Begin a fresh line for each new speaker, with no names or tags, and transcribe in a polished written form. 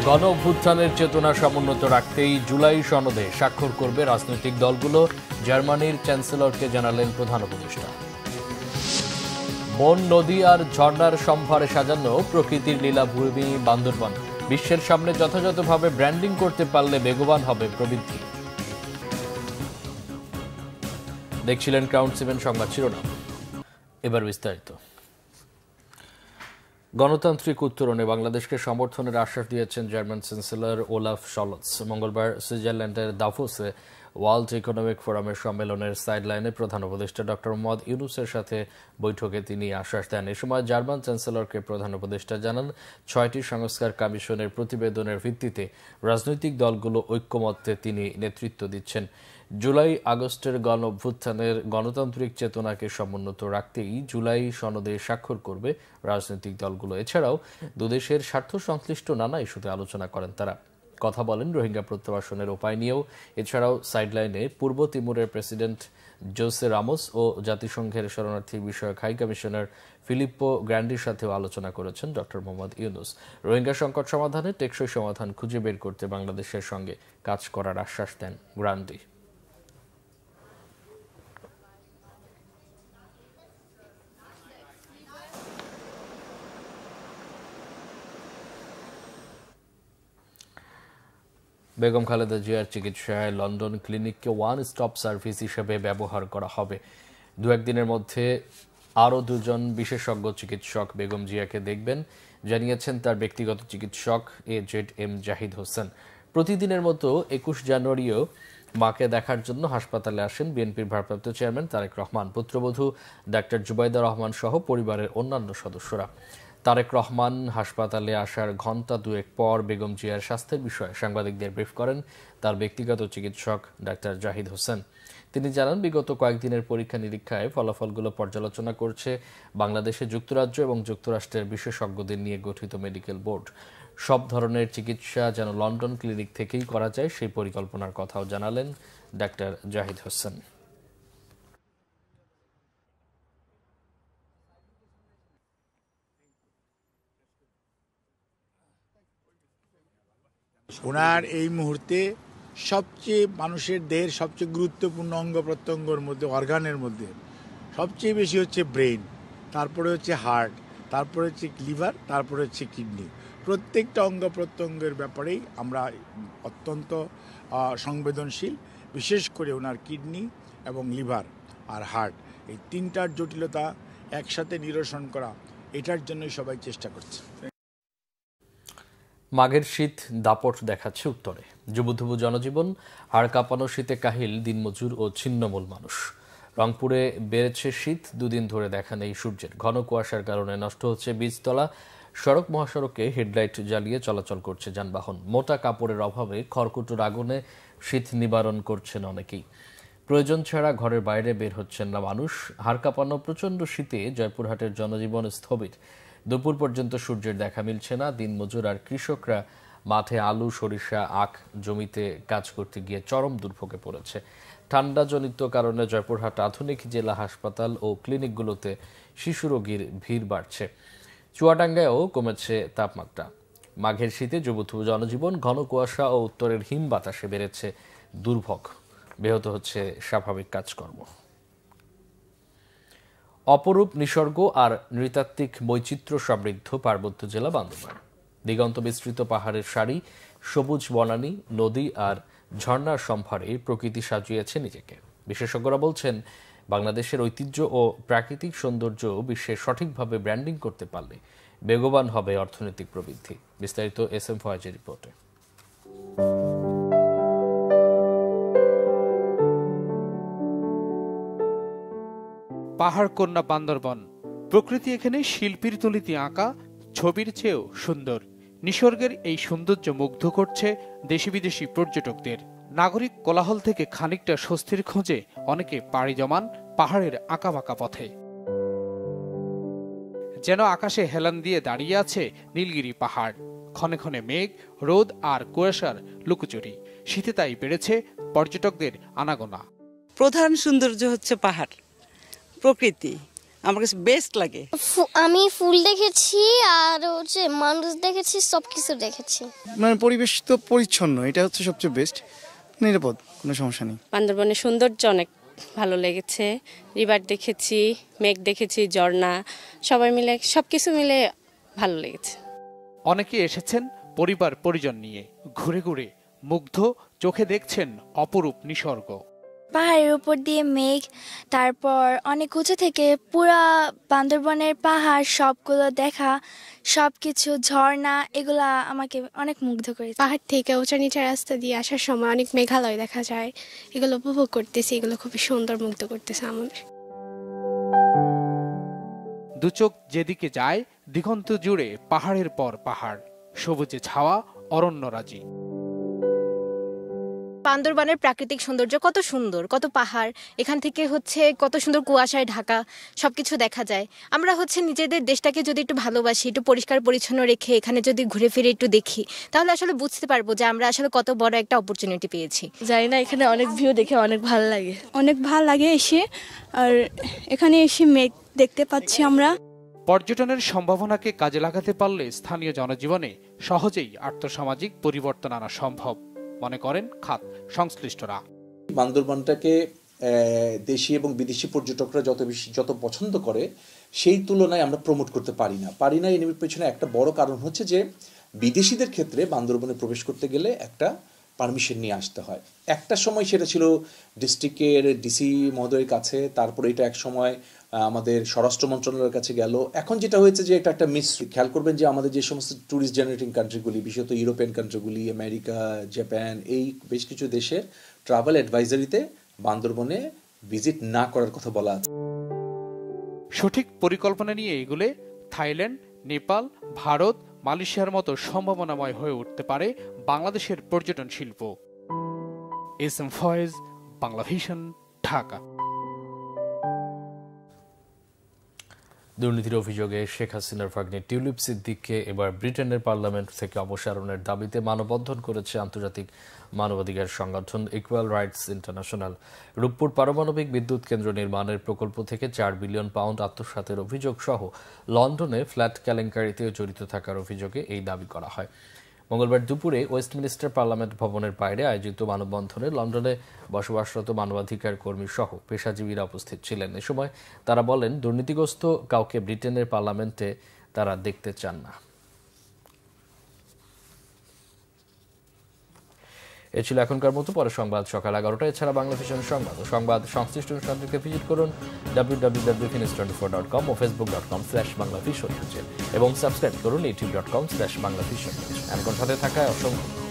গণ অভ্যুত্থানের চেতনা সমুন্নত রাখতেই জুলাই সনদে স্বাক্ষর করবে রাজনৈতিক দলগুলো, জার্মানির চ্যান্সেলরকে জানালেন প্রধান উপদেষ্টা। বন, নদী আর ঝর্ণার সম্ভারে সাজানো প্রকৃতির লীলাভূমি বান্দরবান, বিশ্বের সামনে যথাযথভাবে ব্র্যান্ডিং করতে পারলে বেগবান হবে প্রবৃদ্ধি। দেখছিলেন ক্রাউন 7 সংবাদ শিরোনাম, এবার বিস্তারিত। গণতান্ত্রিক উত্তরণে বাংলাদেশকে সমর্থনের আশ্বাস দিয়েছেন জার্মান চ্যান্সেলর ওলাফ শলৎস। মঙ্গলবার সুইজারল্যান্ডের দাভোসে ওয়ার্ল্ড ইকোনমিক ফোরামের সম্মেলনের সাইডলাইনে প্রধান উপদেষ্টা ডক্টর মোহাম্মদ ইউনূসের সাথে বৈঠকে তিনি আশ্বাস দেন। এ সময় জার্মান চ্যান্সেলরকে প্রধান উপদেষ্টা জানান, 6টি সংস্কার কমিশনের প্রতিবেদনের ভিত্তিতে রাজনৈতিক দলগুলো ঐক্যমত্যে তিনি নেতৃত্ব দিচ্ছেন। জুলাই আগস্টের গণ অভ্যুত্থানের গণতান্ত্রিক চেতনাকে সমুন্নত রাখতেই জুলাই সনদে স্বাক্ষর করবে রাজনৈতিক দলগুলো। এছাড়াও দুদেশের স্বার্থ সংশ্লিষ্ট নানা ইস্যুতে আলোচনা করেন তারা। কথা বলেন রোহিঙ্গা প্রত্যাবাসনের উপায় নিয়েও। এছাড়াও সাইডলাইনে পূর্ব তিমুরের প্রেসিডেন্ট জোসে রামোস ও জাতিসংঘের শরণার্থী বিষয়ক হাই কমিশনার ফিলিপ্পো গ্র্যান্ডির সাথেও আলোচনা করেছেন ডক্টর মোহাম্মদ ইউনূস। রোহিঙ্গা সংকট সমাধানে টেকসই সমাধান খুঁজে বের করতে বাংলাদেশের সঙ্গে কাজ করার আশ্বাস দেন গ্র্যান্ডি। বেগম খালেদা জিয়ার চিকিৎসায় লন্ডন ক্লিনিককে ওয়ান স্টপ সার্ভিস হিসেবে ব্যবহার করা হবে। 2-1 দিনের মধ্যে আরও 2জন বিশেষজ্ঞ চিকিৎসক বেগম জিয়াকে দেখবেন, জানিয়েছেন তার ব্যক্তিগত চিকিৎসক AZM জাহিদ হোসেন। প্রতিদিনের মতো 21 জানুয়ারিও মাকে দেখার জন্য হাসপাতালে আসেন বিএনপির ভারপ্রাপ্ত চেয়ারম্যান তারেক রহমান, পুত্রবধূ ডাক্তার জুবাইদা রহমান সহ পরিবারের অন্যান্য সদস্যরা। তারেক রহমান হাসপাতালে আসার ঘণ্টা 2 পর বেগম জিয়ার স্বাস্থ্যের বিষয়ে সাংবাদিকদের ব্রিফ করেন তার ব্যক্তিগত চিকিৎসক ডাক্তার জাহিদ হোসেন। তিনি জানান, বিগত কয়েকদিনের পরীক্ষা নিরীক্ষায় ফলাফলগুলো পর্যালোচনা করছে বাংলাদেশে যুক্তরাজ্য এবং যুক্তরাষ্ট্রের বিশেষজ্ঞদের নিয়ে গঠিত মেডিকেল বোর্ড। সব ধরনের চিকিৎসা যেন লন্ডন ক্লিনিক থেকেই করা যায় সেই পরিকল্পনার কথাও জানালেন ডাক্তার জাহিদ হোসেন।
ওনার এই মুহূর্তে সবচেয়ে মানুষের দেহের সবচেয়ে গুরুত্বপূর্ণ অঙ্গ প্রত্যঙ্গের মধ্যে, অর্গানের মধ্যে সবচেয়ে বেশি হচ্ছে ব্রেন, তারপরে হচ্ছে হার্ট, তারপরে হচ্ছে লিভার, তারপরে হচ্ছে কিডনি। প্রত্যেকটা অঙ্গ প্রত্যঙ্গের ব্যাপারেই আমরা অত্যন্ত সংবেদনশীল। বিশেষ করে ওনার কিডনি এবং লিভার আর হার্ট, এই 3টার জটিলতা একসাথে নিরসন করা, এটার জন্যই সবাই চেষ্টা করছে।
মাঘের শীত দাপট দেখাচ্ছে উত্তরে। যুবধুবু জনজীবন, হাড় কাঁপানো শীতে কাহিল দিনমজুর ও ছিন্নমূল মানুষ। রংপুরে বেড়েছে শীত, 2 দিন ধরে দেখা নেই সূর্যের। ঘন কুয়াশার কারণে নষ্ট হচ্ছে বীজতলা। সড়ক মহাসড়কে হেডলাইট জ্বালিয়ে চলাচল করছে যানবাহন। মোটা কাপড়ের অভাবে খড়কুটোর আগুনে শীত নিবারণ করছেন অনেকেই। প্রয়োজন ছাড়া ঘরের বাইরে বের হচ্ছেন না মানুষ। হাড় কাঁপানো প্রচণ্ড শীতে জয়পুরহাটের জনজীবন স্থবির। দুপুর পর্যন্ত সূর্যের দেখা মিলছে না। দিনমজুর আর কৃষকরা মাঠে আলু, সরিষা, আখ জমিতে কাজ করতে গিয়ে চরম দুর্ভোগে পড়েছে। ঠান্ডাজনিত কারণে জয়পুরহাট আধুনিক জেলা হাসপাতাল ও ক্লিনিকগুলোতে শিশু রোগীর ভিড় বাড়ছে। চুয়াডাঙ্গায়ও কমেছে তাপমাত্রা। মাঘের শীতে যুবধুবু জনজীবন, ঘন কুয়াশা ও উত্তরের হিম বাতাসে বেড়েছে দুর্ভোগ। ব্যাহত হচ্ছে স্বাভাবিক কাজকর্ম। অপরূপ নিসর্গ আর নৃতাত্ত্বিক বৈচিত্র্য সমৃদ্ধ পার্বত্য জেলা বান্দরবান। দিগন্ত বিস্তৃত পাহাড়ের সারি, সবুজ বনানী, নদী আর ঝর্ণার সম্ভারে প্রকৃতি সাজিয়েছে নিজেকে। বিশেষজ্ঞরা বলছেন, বাংলাদেশের ঐতিহ্য ও প্রাকৃতিক সৌন্দর্য বিশ্বে সঠিকভাবে ব্র্যান্ডিং করতে পারলে বেগবান হবে অর্থনৈতিক প্রবৃদ্ধি। বিস্তারিত SM ফয়েজের রিপোর্টে।
পাহাড় কন্যা বান্দরবান। প্রকৃতি এখানে শিল্পীর তুলিতে আঁকা ছবির চেয়েও সুন্দর। নিসর্গের এই সৌন্দর্য মুগ্ধ করছে দেশি বিদেশি পর্যটকদের। নাগরিক কোলাহল থেকে খানিকটা স্বস্তির খোঁজে অনেকে পাড়ি জমান পাহাড়ের আঁকাবাঁকা পথে। যেন আকাশে হেলান দিয়ে দাঁড়িয়ে আছে নীলগিরি পাহাড়। ক্ষণে ক্ষণে মেঘ, রোদ আর কুয়াশার লুকোচুরি। শীতে তাই বেড়েছে পর্যটকদের আনাগোনা।
প্রধান সৌন্দর্য হচ্ছে পাহাড়, প্রকৃতি আমার কাছে বেস্ট লাগে।
আমি ফুল দেখেছি আর হচ্ছে মানুষ দেখেছি, সবকিছু দেখেছি।
মানে পরিবেশ তো পরিচ্ছন্ন, এটা হচ্ছে সবচেয়ে বেস্ট, নিরাপদ, কোনো সমস্যা নেই।
বান্দরবনের সৌন্দর্য অনেক ভালো লেগেছে, রিভার দেখেছি, মেঘ দেখেছি, ঝর্ণা, সবাই মিলে সবকিছু মিলে ভালো লেগেছে।
অনেকে এসেছেন পরিবার পরিজন নিয়ে, ঘুরে ঘুরে মুগ্ধ চোখে দেখছেন অপরূপ নিসর্গ।
পাহাড়ের উপর দিয়ে মেঘ, তারপর অনেক উঁচু থেকে পুরা বান্দরবনের পাহাড় সবগুলো দেখা, সবকিছু ঝর্ণা, এগুলা আমাকে অনেক মুগ্ধ করেছে।
পাহাড় থেকে উঁচা নিচা রাস্তা দিয়ে আসার সময় অনেক মেঘালয় দেখা যায়, এগুলো উপভোগ করতেছি, এগুলো খুবই সুন্দর, মুগ্ধ করতেছে আমাদের।
দু চোখ যেদিকে যায় দিগন্ত জুড়ে পাহাড়ের পর পাহাড়, সবুজে ছাওয়া অরণ্যরাজি।
বান্দরবানের প্রাকৃতিক সৌন্দর্য কত সুন্দর, কত পাহাড়, এখান থেকে কত সুন্দর কুয়াশায় ঢাকা, সবকিছু দেখা যায়। আমরা নিজেদের দেশটাকে যদি একটু ভালোবাসি, একটু পরিষ্কার পরিচ্ছন্ন রেখে এখানে যদি ঘুরে ফিরে একটু দেখি, তাহলে আসলে বুঝতে পারবো যে আমরা আসলে কত বড় একটা অপরচুনিটি পেয়েছি।
জানি না, এখানে অনেক ভিউ দেখে অনেক ভালো লাগে,
অনেক ভালো লাগে এসে, আর এখানে এসে মেঘ দেখতে পাচ্ছি আমরা।
পর্যটনের সম্ভাবনাকে কাজে লাগাতে পারলে স্থানীয় জনজীবনে সহজেই আর্থসামাজিক পরিবর্তন আনা সম্ভব মনে করেন খাত সংশ্লিষ্টরা।
বান্দরবানটাকে দেশি এবং বিদেশি পর্যটকরা যত পছন্দ করে, সেই তুলনায় আমরা প্রমোট করতে পারি না। এর পেছনে একটা বড় কারণ হচ্ছে যে বিদেশিদের ক্ষেত্রে বান্দরবনে প্রবেশ করতে গেলে একটা পারমিশন নিয়ে আসতে হয়। একটা সময় সেটা ছিল ডিস্ট্রিক্টের ডিসি মহোদয়ের কাছে, তারপরে এটা এক সময় আমাদের স্বরাষ্ট্র মন্ত্রণালয়ের কাছে গেল। এখন যেটা হয়েছে যে এটা একটা খেয়াল করবেন যে আমাদের যে সমস্ত ট্যুরিস্ট জেনারেটিং কান্ট্রিগুলি, বিশেষত ইউরোপিয়ান কান্ট্রিগুলি, আমেরিকা, জাপান, এই বেশ কিছু দেশের ট্রাভেল অ্যাডভাইজারিতে বান্দরবনে ভিজিট না করার কথা বলা আছে।
সঠিক পরিকল্পনা নিয়ে এগুলে থাইল্যান্ড, নেপাল, ভারত, মালয়েশিয়ার মতো সম্ভাবনাময় হয়ে উঠতে পারে বাংলাদেশের পর্যটন শিল্প। S M Foyez, Bangla vision, Dhaka.
দুর্নীতির অভিযোগে শেখ হাসিনার ভাগ্নে টিউলিপ সিদ্দিককে এবার ব্রিটেনের পার্লামেন্ট থেকে অপসারণের দাবিতে মানববন্ধন করেছে আন্তর্জাতিক মানবাধিকার সংগঠন ইকুয়াল রাইটস ইন্টারন্যাশনাল। রূপপুর পারমাণবিক বিদ্যুৎ কেন্দ্র নির্মাণের প্রকল্প থেকে 4 বিলিয়ন পাউন্ড আত্মসাতের অভিযোগ সহ লন্ডনে ফ্ল্যাট কেলেঙ্কারিতেও জড়িত থাকার অভিযোগে এই দাবি করা হয়। মঙ্গলবার দুপুরে ওয়েস্টমিনিস্টার পার্লামেন্ট ভবনের বাইরে আয়োজিত মানববন্ধনে লন্ডনে বসবাসরত মানবাধিকার কর্মী সহ পেশাজীবীরা উপস্থিত ছিলেন। এ সময় তারা বলেন, দুর্নীতিগ্রস্ত কাউকে ব্রিটেনের পার্লামেন্টে তারা দেখতে চান না। এ ছিল এখনকার মতো। পরে সংবাদ সকাল 11টায়। এছাড়া বাংলা ভিশন সংবাদ সংশ্লিষ্ট অনুষ্ঠানটিকে ভিজিট করুন www.finance24.com ও facebook.com/banglavision এবং সাবস্ক্রাইব করুন youtube.com/banglavision। এখন সাথে থাকায় অসংখ্য